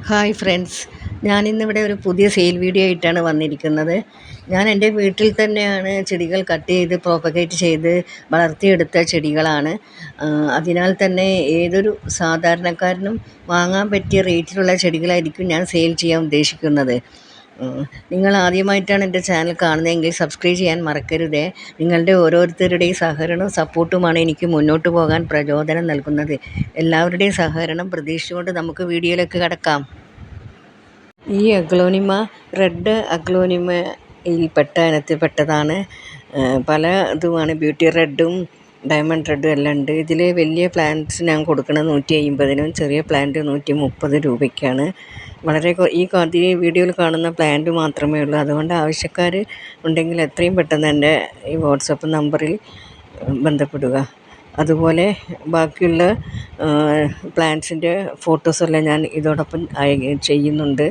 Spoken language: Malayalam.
ഹായ് ഫ്രണ്ട്സ്, ഞാനിന്നിവിടെ ഒരു പുതിയ സെയിൽ വീഡിയോ ആയിട്ടാണ് വന്നിരിക്കുന്നത്. ഞാൻ എൻ്റെ വീട്ടിൽ തന്നെയാണ് ചെടികൾ കട്ട് ചെയ്ത് പ്രോപ്പഗേറ്റ് ചെയ്ത് വളർത്തിയെടുത്ത ചെടികളാണ്. അതിനാൽ തന്നെ ഏതൊരു സാധാരണക്കാരനും വാങ്ങാൻ പറ്റിയ റേറ്റിലുള്ള ചെടികളായിരിക്കും ഞാൻ സെയിൽ ചെയ്യാൻ ഉദ്ദേശിക്കുന്നത്. നിങ്ങൾ ആദ്യമായിട്ടാണ് എൻ്റെ ചാനൽ കാണുന്നതെങ്കിൽ സബ്സ്ക്രൈബ് ചെയ്യാൻ മറക്കരുതേ. നിങ്ങളുടെ ഓരോരുത്തരുടെയും സഹകരണവും സപ്പോർട്ടുമാണ് എനിക്ക് മുന്നോട്ട് പോകാൻ പ്രചോദനം നൽകുന്നത്. എല്ലാവരുടെയും സഹകരണം പ്രതീക്ഷിച്ചുകൊണ്ട് നമുക്ക് വീഡിയോയിലേക്ക് കടക്കാം. ഈ അഗ്ലോണിമ റെഡ് അഗ്ലോണിമയിൽപ്പെട്ട ഇനത്തിൽപ്പെട്ടതാണ്. പല ഇതുമാണ്, ബ്യൂട്ടി റെഡും ഡയമണ്ട് റെഡും എല്ലാം ഉണ്ട്. ഇതിൽ വലിയ പ്ലാന്റ്സ് ഞാൻ കൊടുക്കുന്നത് 150-നും ചെറിയ പ്ലാന്റ് 130 രൂപയ്ക്കാണ്. വളരെ ഈ വീഡിയോയിൽ കാണുന്ന പ്ലാന്റ് മാത്രമേ ഉള്ളൂ. അതുകൊണ്ട് ആവശ്യക്കാർ ഉണ്ടെങ്കിൽ എത്രയും പെട്ടെന്ന് എൻ്റെ ഈ വാട്സപ്പ് നമ്പറിൽ ബന്ധപ്പെടുക. അതുപോലെ ബാക്കിയുള്ള പ്ലാന്റ്സിൻ്റെ ഫോട്ടോസെല്ലാം ഞാൻ ഇതോടൊപ്പം ചെയ്യുന്നുണ്ട്.